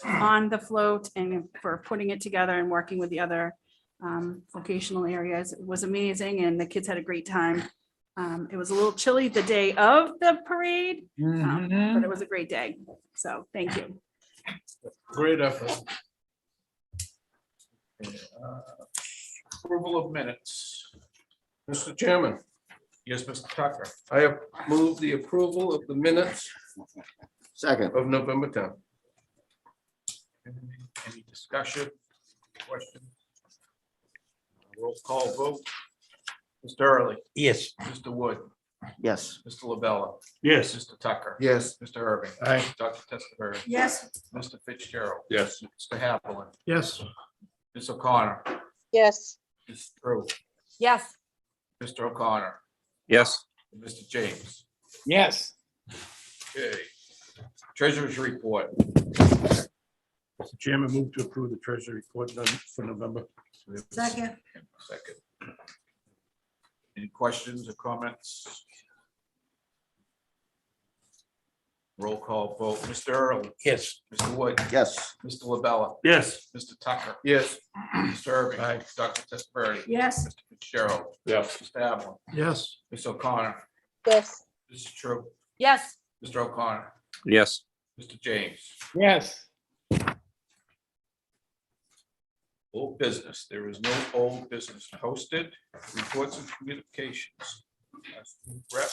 on the float and for putting it together and working with the other vocational areas. It was amazing and the kids had a great time. It was a little chilly the day of the parade, but it was a great day. So thank you. Great effort. Approval of minutes. Mr. Chairman, Yes, Mr. Tucker. I have moved the approval of the minutes Second. of November 10th. Any discussion, question? Roll call vote. Mr. Early, Yes. Mr. Wood, Yes. Mr. LaBella, Yes. Mr. Tucker. Yes. Mr. Irving. Aye. Dr. Testaverde. Yes. Mr. Fitzgerald. Yes. Mr. Haviland. Yes. Ms. O'Connor. yes, Ms. Drew. Yes. Mr. O'Connor. Yes. and Mr. James. Yes. Okay. Treasurer's report. Mr. Chairman, move to approve the treasury report for November. Second. Second. Any questions or comments? Roll call vote. Mr. Early, Yes. Mr. Wood, Yes. Mr. LaBella, Yes. Mr. Tucker, Yes. Mr. Irving. Aye. Dr. Testaverde. Yes. Mr. Fitzgerald. Yes. Mr. Haviland. Yes. Ms. O'Connor. yes, This is true. Yes. Mr. O'Connor. Yes. Mr. James. Yes. Old business. There is no old business posted. Reports and communications. Rep.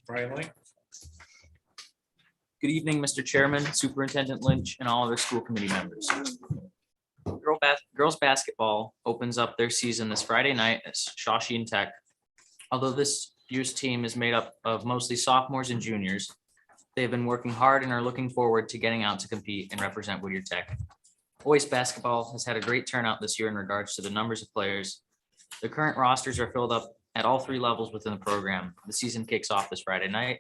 Brian Link. Good evening, Mr. Chairman, Superintendent Lynch, and all other school committee members. Girls basketball opens up their season this Friday night at Shashi and Tech. Although this year's team is made up of mostly sophomores and juniors, they've been working hard and are looking forward to getting out to compete and represent Whittier Tech. Boys basketball has had a great turnout this year in regards to the numbers of players. The current rosters are filled up at all three levels within the program. The season kicks off this Friday night.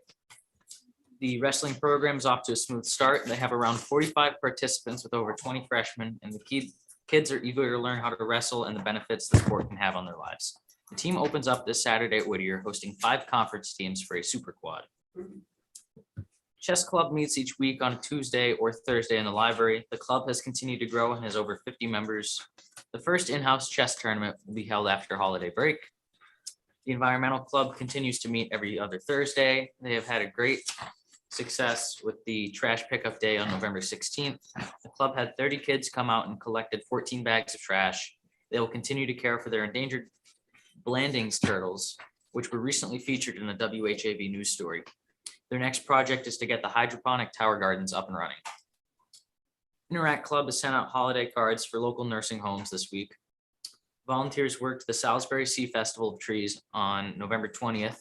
The wrestling program is off to a smooth start. They have around 45 participants with over 20 freshmen, and the kids are eager to learn how to wrestle and the benefits the sport can have on their lives. The team opens up this Saturday at Whittier, hosting 5 conference teams for a super quad. Chess Club meets each week on a Tuesday or Thursday in the library. The club has continued to grow and has over 50 members. The first in-house chess tournament will be held after holiday break. The Environmental Club continues to meet every other Thursday. They have had a great success with the trash pickup day on November 16th. The club had 30 kids come out and collected 14 bags of trash. They will continue to care for their endangered Blandings turtles, which were recently featured in a WHAV news story. Their next project is to get the hydroponic tower gardens up and running. Interact Club has sent out holiday cards for local nursing homes this week. Volunteers worked the Salisbury Sea Festival of Trees on November 20th.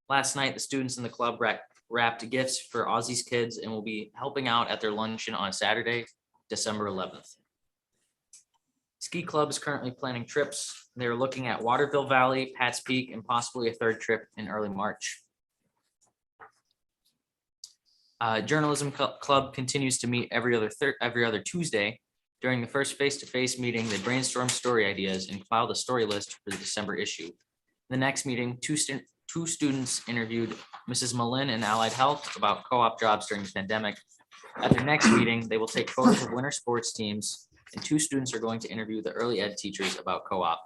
Last night, the students in the club wrapped gifts for Aussie's kids and will be helping out at their luncheon on Saturday, December 11th. Ski Club is currently planning trips. They're looking at Waterville Valley, Pat's Peak, and possibly a third trip in early March. Journalism Club continues to meet every other Tuesday. During the first face-to-face meeting, they brainstorm story ideas and filed a story list for the December issue. The next meeting, two students interviewed Mrs. Malin in Allied Health about co-op jobs during the pandemic. At their next meeting, they will take photos of winter sports teams, and 2 students are going to interview the early ed teachers about co-op.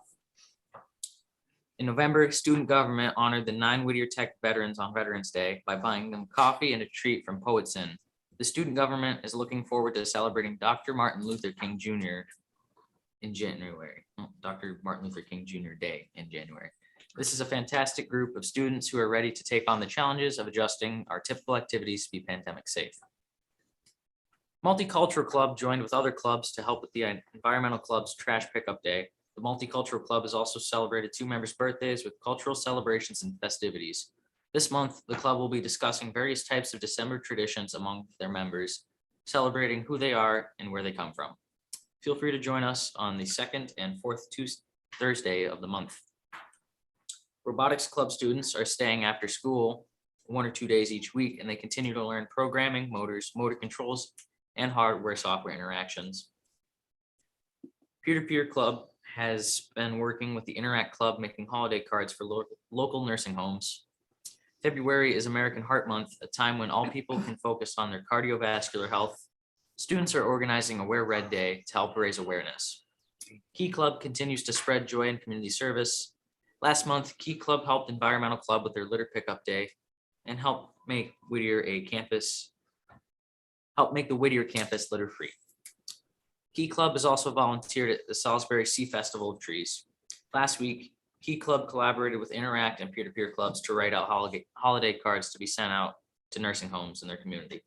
In November, student government honored the 9 Whittier Tech veterans on Veterans Day by buying them coffee and a treat from Poets Inn. The student government is looking forward to celebrating Dr. Martin Luther King Jr. in January. Dr. Martin Luther King Jr. Day in January. This is a fantastic group of students who are ready to take on the challenges of adjusting our typical activities to be pandemic safe. Multicultural Club joined with other clubs to help with the Environmental Club's trash pickup day. The Multicultural Club has also celebrated 2 members' birthdays with cultural celebrations and festivities. This month, the club will be discussing various types of December traditions among their members, celebrating who they are and where they come from. Feel free to join us on the 2nd and 4th Thursday of the month. Robotics Club students are staying after school 1 or 2 days each week, and they continue to learn programming, motors, motor controls, and hardware software interactions. Peer-to-Peer Club has been working with the Interact Club, making holiday cards for local nursing homes. February is American Heart Month, a time when all people can focus on their cardiovascular health. Students are organizing a Wear Red Day to help raise awareness. Key Club continues to spread joy and community service. Last month, Key Club helped Environmental Club with their litter pickup day and helped make the Whittier campus litter free. Key Club has also volunteered at the Salisbury Sea Festival of Trees. Last week, Key Club collaborated with Interact and peer-to-peer clubs to write out holiday cards to be sent out to nursing homes in their community.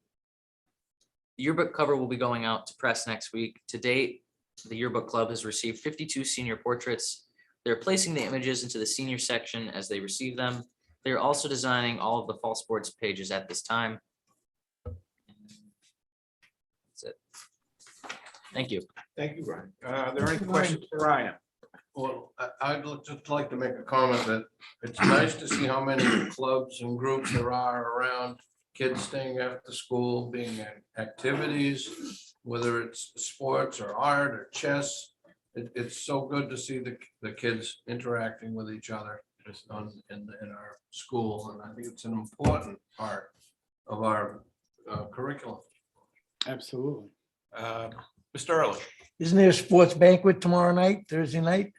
The yearbook cover will be going out to press next week. To date, the yearbook club has received 52 senior portraits. They're placing the images into the senior section as they receive them. They're also designing all of the fall sports pages at this time. That's it. Thank you. Thank you, Ryan. Are there any questions for Ryan? Well, I'd just like to make a comment that it's nice to see how many clubs and groups there are around, kids staying after school, being at activities, whether it's sports or art or chess. It's so good to see the kids interacting with each other in our school, and I think it's an important part of our curriculum. Absolutely. Mr. Early, Isn't there a sports banquet tomorrow night, Thursday night?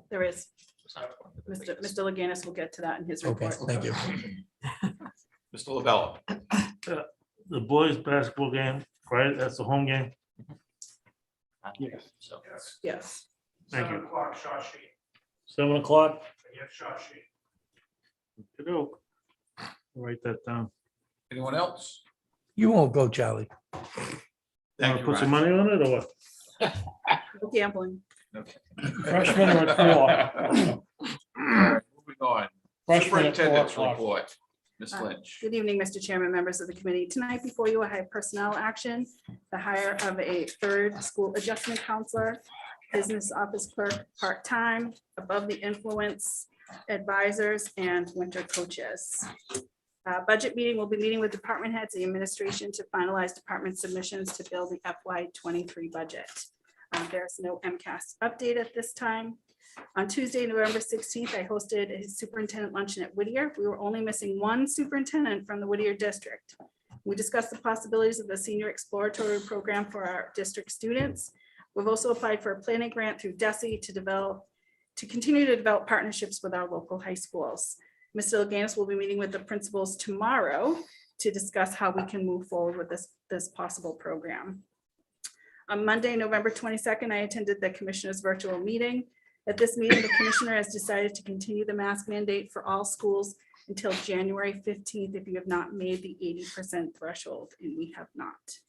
There is. Mr. Leganis will get to that in his Okay, report. thank you. Mr. Lavella, The boys basketball game, right? That's the home game. Yes. So, Yes. Thank you. 7 o'clock, Shashi. 7 o'clock. Yes, Shashi. Okey-doke. Write that down. anyone else? You won't go, Charlie. Thank Want you, to put some Ryan. money on it or what? No gambling. Freshman or at 4? All right, moving on. Freshman at 4 Superintendent's o'clock. report. Ms. Lynch. Good evening, Mr. Chairman, members of the committee. Tonight before you, I have personnel action, the hire of a third school adjustment counselor, business office clerk, part-time, above the influence advisors, and winter coaches. Budget meeting, will be meeting with department heads and administration to finalize department submissions to build the FY '23 budget. There's no MCAS update at this time. On Tuesday, November 16th, I hosted a superintendent luncheon at Whittier. We were only missing one superintendent from the Whittier district. We discussed the possibilities of the senior exploratory program for our district students. We've also applied for a planning grant through DESE to continue to develop partnerships with our local high schools. Mr. Leganis will be meeting with the principals tomorrow to discuss how we can move forward with this possible program. On Monday, November 22nd, I attended the commissioner's virtual meeting. At this meeting, the commissioner has decided to continue the mask mandate for all schools until January 15th if you have not made the 80% threshold, and we have not.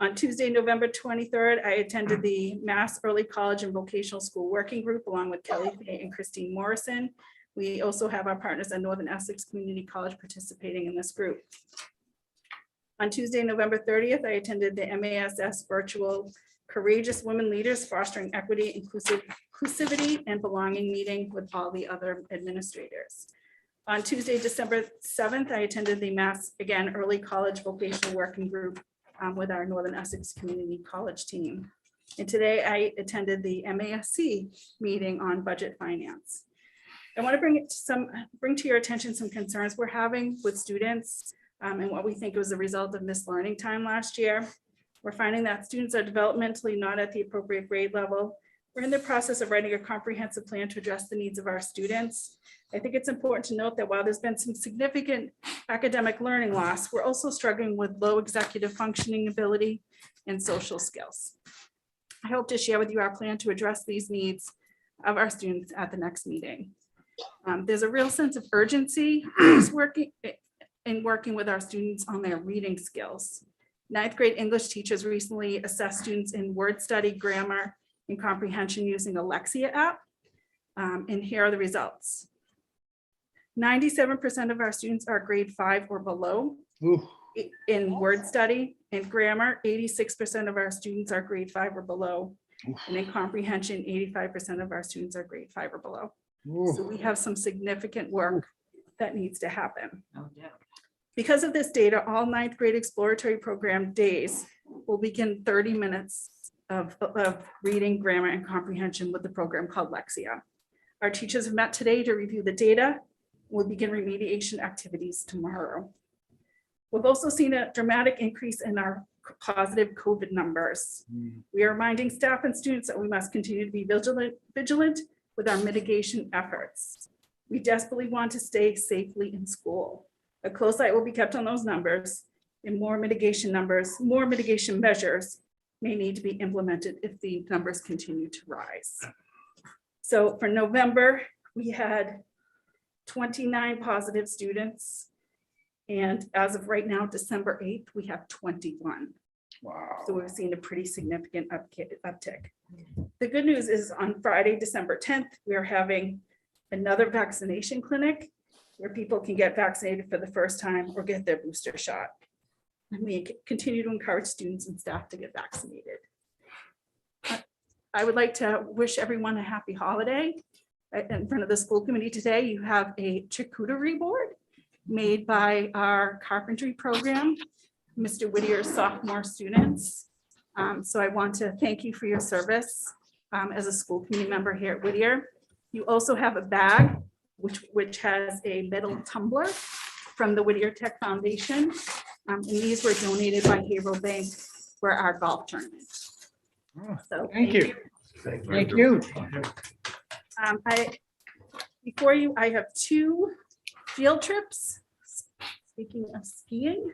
On Tuesday, November 23rd, I attended the Mass Early College and Vocational School Working Group along with Kelly Fay and Christine Morrison. We also have our partners at Northern Essex Community College participating in this group. On Tuesday, November 30th, I attended the MASS virtual Courageous Women Leaders Fostering Equity, Inclusivity, and Belonging meeting with all the other administrators. On Tuesday, December 7th, I attended the Mass, again, Early College Vocational Working Group with our Northern Essex Community College team. And today I attended the MASC meeting on budget finance. I want to bring to your attention some concerns we're having with students and what we think was a result of missed learning time last year. We're finding that students are developmentally not at the appropriate grade level. We're in the process of writing a comprehensive plan to address the needs of our students. I think it's important to note that while there's been some significant academic learning loss, we're also struggling with low executive functioning ability and social skills. I hope to share with you our plan to address these needs of our students at the next meeting. There's a real sense of urgency in working with our students on their reading skills. Ninth grade English teachers recently assessed students in word study, grammar, and comprehension using a Lexia app. And here are the results. 97% of our students are grade 5 or below in word study. In grammar, 86% of our students are grade 5 or below. And in comprehension, 85% of our students are grade 5 or below. So we have some significant work that needs to happen. Because of this data, all ninth grade exploratory program days will begin 30 minutes of reading, grammar, and comprehension with the program called Lexia. Our teachers have met today to review the data. We'll begin remediation activities tomorrow. We've also seen a dramatic increase in our positive COVID numbers. We are reminding staff and students that we must continue to be vigilant with our mitigation efforts. We desperately want to stay safely in school. A close eye will be kept on those numbers, and more mitigation measures may need to be implemented if the numbers continue to rise. So for November, we had 29 positive students. And as of right now, December 8th, we have 21. Wow. So we've seen a pretty significant uptick. The good news is on Friday, December 10th, we are having another vaccination clinic where people can get vaccinated for the first time or get their booster shot. And we continue to encourage students and staff to get vaccinated. I would like to wish everyone a happy holiday. In front of the school committee today, you have a charcuterie board made by our carpentry program, Mr. Whittier's sophomore students. So I want to thank you for your service as a school committee member here at Whittier. You also have a bag which has a metal tumbler from the Whittier Tech Foundation. And these were donated by Hero Bank for our golf tournament. So Thank you. Thank you. Before you, I have 2 field trips. Speaking of skiing,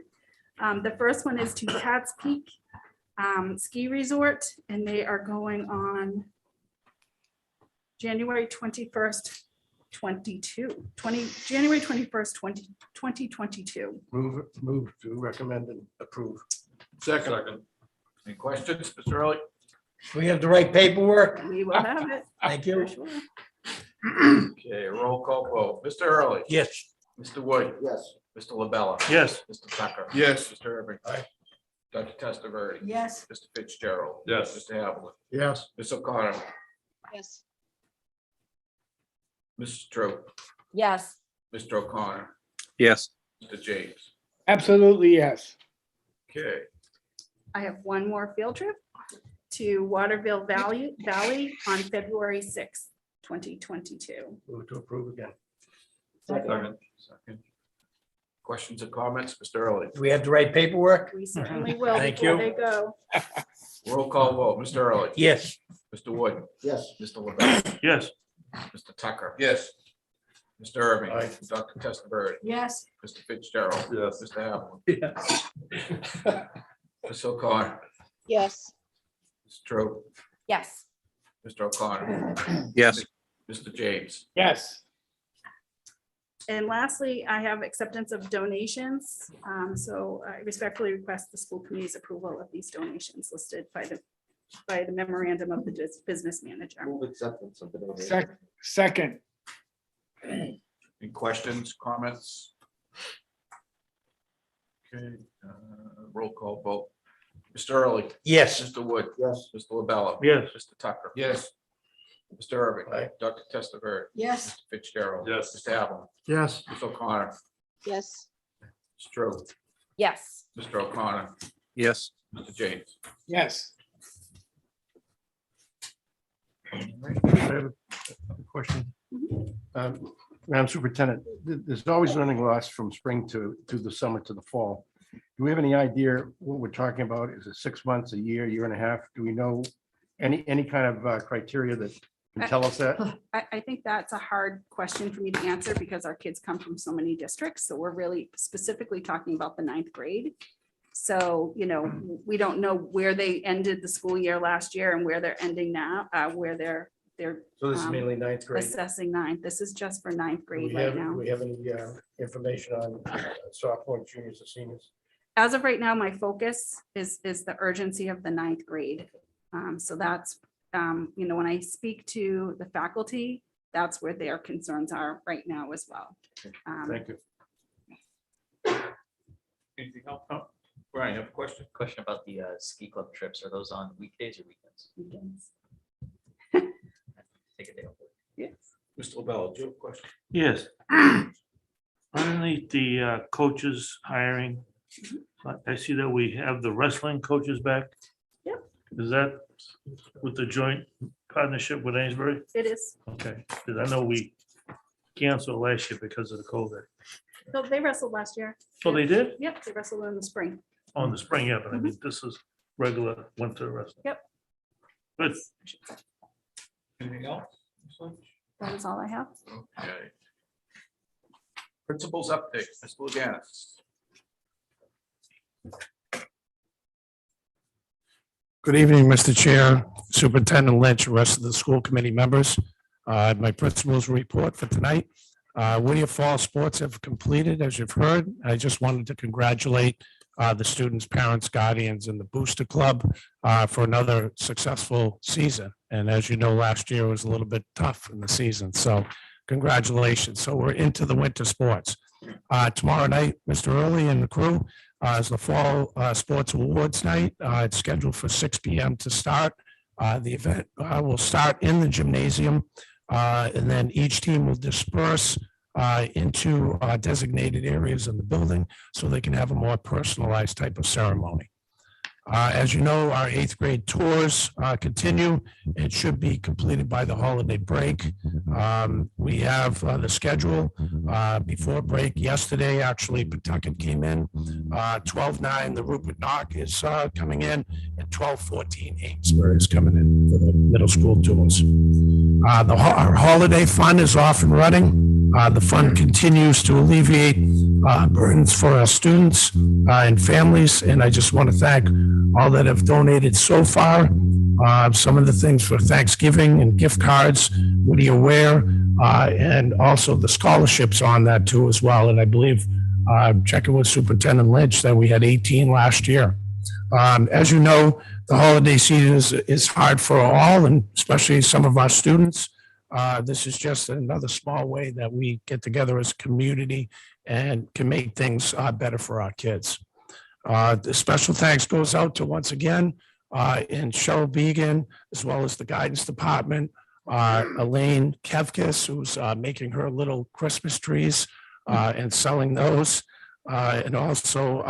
the first one is to Cat's Peak Ski Resort, and they are going on January 21st, 2022. Move to recommend and approve. Second. Any questions, Mr. Early? We have the right paperwork. We will have it. Thank you. for sure. Okay, roll call vote. Mr. Early. Yes. Mr. Wood. Yes. Mr. LaBella. Yes. Mr. Tucker. Yes. Mr. Irving. Aye. Dr. Testaverde. Yes. Mr. Fitzgerald. Yes. Mr. Havlet. Yes. Ms. O'Connor. Yes. Mrs. Troop. Yes. Mr. O'Connor. Yes. Mr. James. Absolutely, yes. Okay. I have one more field trip to Waterville Valley on February 6th, 2022. Move to approve again. Second. Questions or comments, Mr. Early? Do we have the right paperwork? We certainly will Thank before you. they go. Roll call vote. Mr. Early. Yes. Mr. Wood. Yes. Mr. LaBella. Yes. Mr. Tucker. Yes. Mr. Irving. Aye. Dr. Testaverde. Yes. Mr. Fitzgerald. Yes. Mr. Havlet. Yes. Ms. O'Connor. Yes. Ms. Troop. Yes. Mr. O'Connor. Yes. Mr. James. Yes. And lastly, I have acceptance of donations. So I respectfully request the school committee's approval of these donations listed by the memorandum of the business manager. Move acceptance of the donation. Second. Any questions, comments? Okay, roll call vote. Mr. Early. Yes. Mr. Wood. Yes. Mr. LaBella. Yes. Mr. Tucker. Yes. Mr. Irving. Aye. Dr. Testaverde. Yes. Mr. Fitzgerald. Yes. Mr. Havlet. Yes. Ms. O'Connor. Yes. Ms. Troop. Yes. Mr. O'Connor. Yes. Mr. James. Yes. I have a question. Madam Superintendent, there's always learning loss from spring to the summer to the fall. Do we have any idea what we're talking about? Is it 6 months, a year and a half? Do we know any kind of criteria that can tell us that? I think that's a hard question for me to answer because our kids come from so many districts. So we're really specifically talking about the 9th grade. So, we don't know where they ended the school year last year and where they're ending now, where they're So this is mainly ninth grade. assessing 9th. This is just for 9th Do grade we right have, now. do we have any information on sophomore, juniors, and seniors? As of right now, my focus is the urgency of the 9th grade. So that's, when I speak to the faculty, that's where their concerns are right now as well. Thank you. Anything else? Oh, Brian, you have a question? Question about the ski club trips. Are those on weekdays or weekends? Weekends. Take a day off. Yes. Mr. LaBella, do you have a question? Yes. Underneath the coaches hiring, I see that we have the wrestling coaches back. Yep. Is that with the joint partnership with Amesbury? It is. Okay, because I know we canceled last year because of the COVID. So they wrestled last year. So they did? Yep, they wrestled in the spring. on the spring yet, but I mean, this is regular winter wrestling. Yep. Good. Anything else? That is all I have. Okay. Principals update, Mr. Laganis. Good evening, Mr. Chair, Superintendent Lynch, and rest of the school committee members. My principal's report for tonight. Whittier Fall sports have completed, as you've heard. I just wanted to congratulate the students, parents, guardians, and the Booster Club for another successful season. And as you know, last year was a little bit tough in the season, so congratulations. So we're into the winter sports. Tomorrow night, Mr. Early and the crew is the Fall Sports Awards night. It's scheduled for 6 p.m. to start. The event will start in the gymnasium, and then each team will disperse into designated areas in the building so they can have a more personalized type of ceremony. As you know, our 8th grade tours continue. It should be completed by the holiday break. We have the schedule before break. Yesterday, actually, Pawtucket came in. 12-9, the Rupert Knock is coming in, and 12-14, Amesbury is coming in for the middle school tours. Our holiday fund is off and running. The fund continues to alleviate burdens for our students and families, and I just want to thank all that have donated so far. Some of the things for Thanksgiving and gift cards, Whittier Wear, and also the scholarships on that too as well. And I believe, checking with Superintendent Lynch, that we had 18 last year. As you know, the holiday season is hard for all, and especially some of our students. This is just another small way that we get together as a community and can make things better for our kids. The special thanks goes out to, once again, and Cheryl Began, as well as the guidance department, Elaine Kevkis, who's making her little Christmas trees and selling those, and also,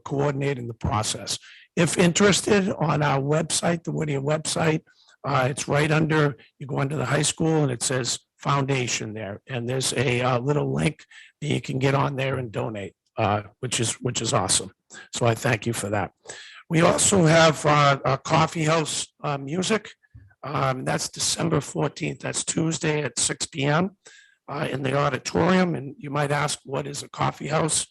coordinating the process. If interested, on our website, the Whittier website, it's right under, you go under the high school and it says foundation there. And there's a little link that you can get on there and donate, which is awesome. So I thank you for that. We also have a coffee house music. That's December 14th. That's Tuesday at 6 p.m. In the auditorium. And you might ask, what is a coffee house?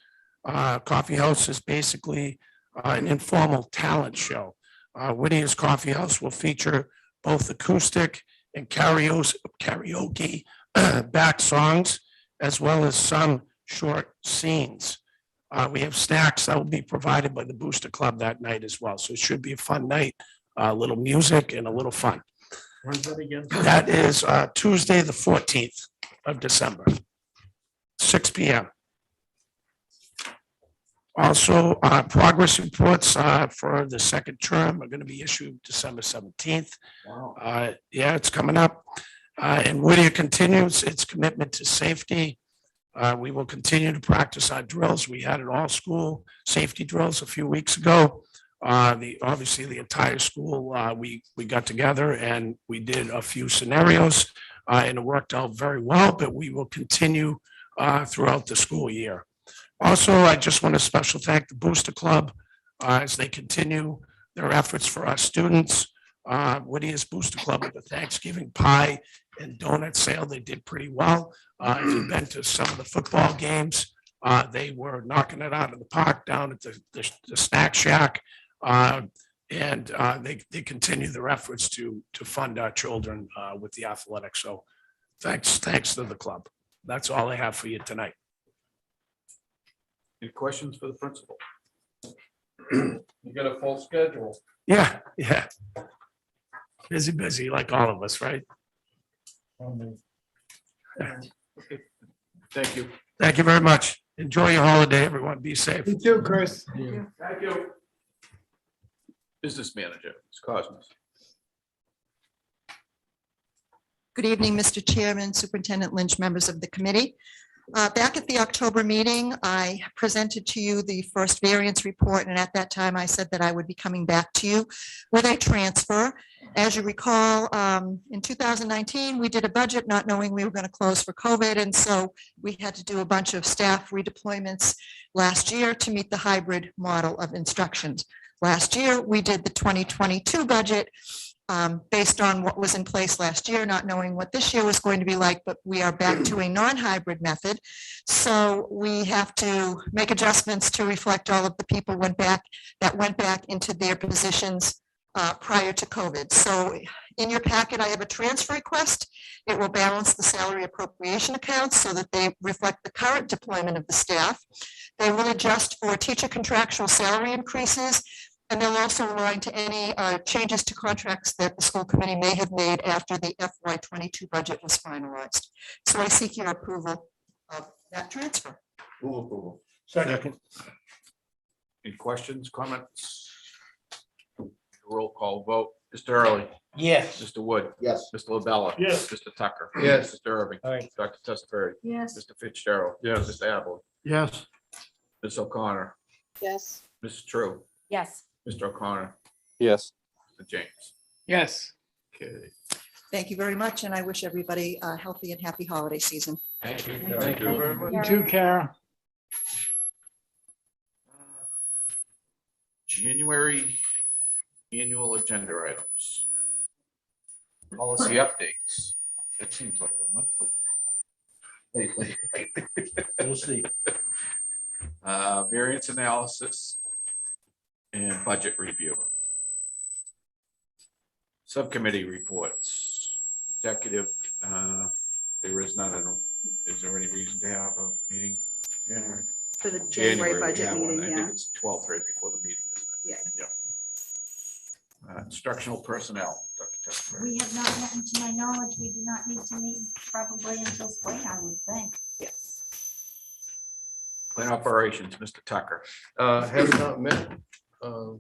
Coffee house is basically an informal talent show. Whittier's Coffee House will feature both acoustic and karaoke back songs, as well as some short scenes. We have snacks that will be provided by the Booster Club that night as well. So it should be a fun night, a little music and a little fun. When's that again? That is Tuesday, the 14th of December, 6 p.m. Also, progress reports for the second term are going to be issued December 17th. Wow. Yeah, it's coming up. And Whittier continues its commitment to safety. We will continue to practice our drills. We had an all-school safety drills a few weeks ago. Obviously, the entire school, we got together and we did a few scenarios, and it worked out very well, but we will continue throughout the school year. Also, I just want to special thank the Booster Club as they continue their efforts for our students. Whittier's Booster Club with the Thanksgiving pie and donut sale, they did pretty well. If you've been to some of the football games, they were knocking it out of the park down at the snack shack. And they continue their efforts to fund our children with the athletics. So thanks to the club. That's all I have for you tonight. Any questions for the principal? You got a full schedule. Yeah. Busy, like all of us, right? Thank you. Thank you very much. Enjoy your holiday, everyone. Be safe. You too, Chris. Thank you. Business manager, Ms. Cosmos. Good evening, Mr. Chairman, Superintendent Lynch, members of the committee. Back at the October meeting, I presented to you the first variance report, and at that time, I said that I would be coming back to you with a transfer. As you recall, in 2019, we did a budget not knowing we were going to close for COVID, and so we had to do a bunch of staff redeployments last year to meet the hybrid model of instructions. Last year, we did the 2022 budget based on what was in place last year, not knowing what this year was going to be like, but we are back to a non-hybrid method. So we have to make adjustments to reflect all of the people that went back into their positions prior to COVID. So in your packet, I have a transfer request. It will balance the salary appropriation accounts so that they reflect the current deployment of the staff. They will adjust for teacher contractual salary increases, and they'll also align to any changes to contracts that the school committee may have made after the FY22 budget was finalized. So I seek your approval of that transfer. Move approval. Second. Any questions, comments? Roll call vote. Mr. Early, Yes. Mr. Wood, Yes. Mr. LaBella. Yes. Mr. Tucker. Yes. Mr. Irving. Aye. Dr. Testafari. Yes. Mr. Fitzgerald. Yes. Mr. Adler. Yes. Ms. O'Connor. Yes. Mrs. True. Yes. Mr. O'Connor. Yes. Mr. James. Yes. Okay. Thank you very much, and I wish everybody a healthy and happy holiday season. Thank you. Thank you very much. You too, Kara. January annual agenda items. Policy updates. That seems like a monthly. Lately. We'll see. Variance analysis and budget review. Subcommittee reports, executive, there is none. Is there any reason to have a meeting? January? For the January we budget have one. meeting, I yeah. think it's 12th right before the meeting, isn't it? Yeah. Instructional personnel, Dr. Testafari. We have not met, and to my knowledge, we do not need to meet probably until spring, I would think. Yes. Plant operations, Mr. Tucker. Has not met.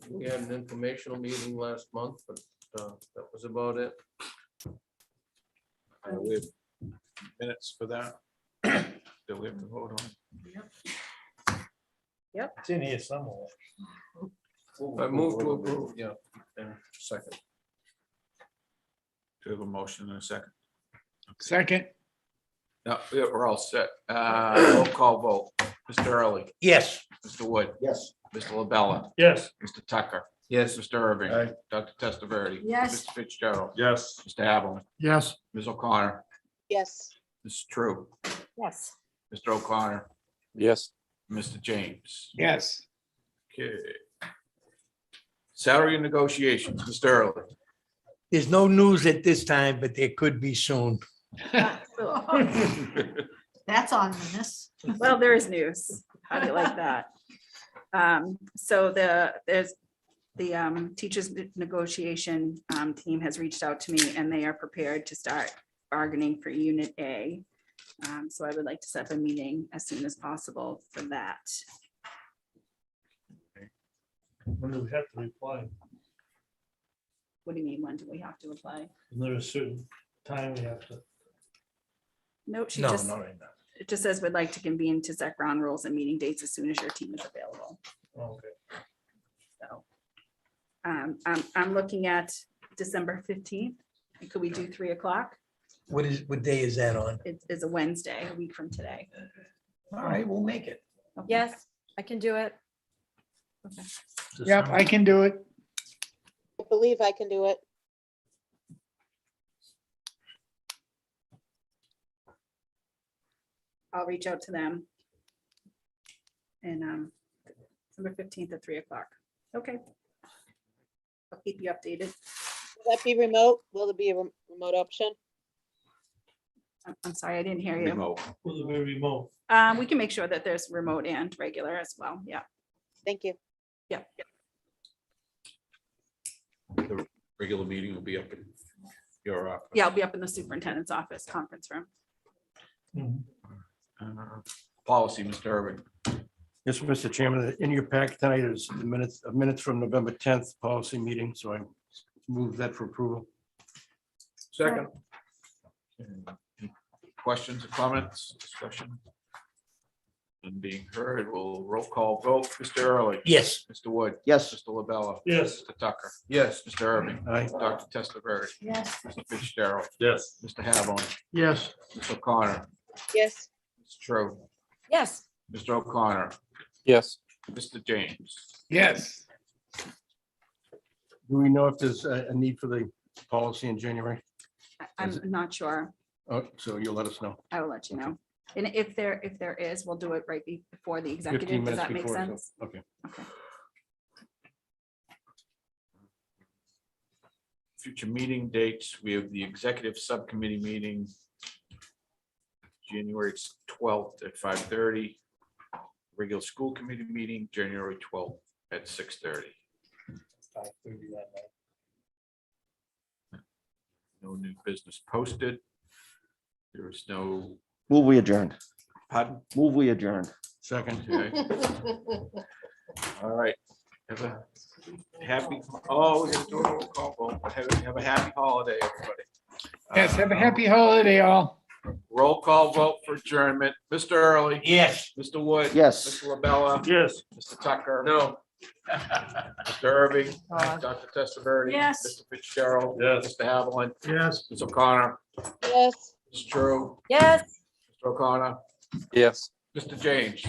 We had an informational meeting last month, but that was about it. We have minutes for that. Do we have to vote on? It's in here somewhere. I moved to approve, yeah, and second. Do we have a motion and a second? Second. No, we're all set. Roll call vote. Mr. Early, Yes. Mr. Wood, Yes. Mr. LaBella, Yes. Mr. Tucker, Yes. Mr. Irving, Aye. Dr. Testaverde. Yes. Mr. Fitzgerald, Yes. Mr. Havlin, Yes. Ms. O'Connor, Yes. Ms. True, Yes. Mr. O'Connor, Yes. Mr. James. Yes. Okay. Salary negotiations, Mr. Early. There's no news at this time, but there could be soon. That's ominous. Well, there is news. How do you like that? So there's the teachers negotiation team has reached out to me, and they are prepared to start bargaining for Unit A. So I would like to set up a meeting as soon as possible for that. When do we have to reply? What do you mean, when do we have to apply? Is there a certain time we have to? Nope, she No, just, not right now. it just says we'd like to convene to set ground rules and meeting dates as soon as your team is available. Okay. So I'm looking at December 15th. Could we do 3 o'clock? What day is that on? It is a Wednesday, a week from today. All right, we'll make it. Okay. Yes, I can do it. Yep, I can do it. I believe I can do it. I'll reach out to them. And December 15th at 3 o'clock. Okay. I'll keep you updated. Will that be remote? Will there be a remote option? I'm sorry, I didn't hear you. Remote. Will it be remote? We can make sure that there's remote and regular as well. Yeah, Thank you. yeah. The regular meeting will be up in your office. Yeah, I'll be up in the superintendent's office conference room. Policy, Mr. Irving. Yes, Mr. Chairman, in your pack tonight is the minutes from November 10th policy meeting, so I move that for approval. Second. Any questions or comments, discussion? And being heard, we'll roll call vote. Mr. Early. Yes. Mr. Wood. Yes. Mr. LaBella. Yes. Mr. Tucker. Yes. Mr. Irving. Aye. Dr. Testaverde. Yes. Mr. Fitzgerald. Yes. Mr. Havlin. Yes. Mr. O'Connor. yes, Mr. True. Yes. Mr. O'Connor. Yes. Mr. James. Yes. Do we know if there's a need for the policy in January? I'm not sure. Oh, so you'll let us know. I will let you know. And if there is, we'll do it right before the 15 executive. Does minutes that make before, so- sense? Okay. Okay. Future meeting dates, we have the executive subcommittee meeting January 12th at 5:30. Regular school committee meeting, January 12th at 6:30. No new business posted. There is no, Move we adjourned. pardon? Move we adjourned. Second. Okay. All right. Have a happy, oh, we're gonna do a roll call vote. Have a happy holiday, everybody. Yes, have a happy holiday, all. Roll call vote for adjournment. Mr. Early. Yes. Mr. Wood. Yes. Mr. LaBella. Yes. Mr. Tucker. No. Mr. Irving. Dr. Testaverde. Yes. Mr. Fitzgerald. Yes. Mr. Havlin. Yes. Mr. O'Connor. yes. Mr. True. Yes. Mr. O'Connor. Yes. Mr. James.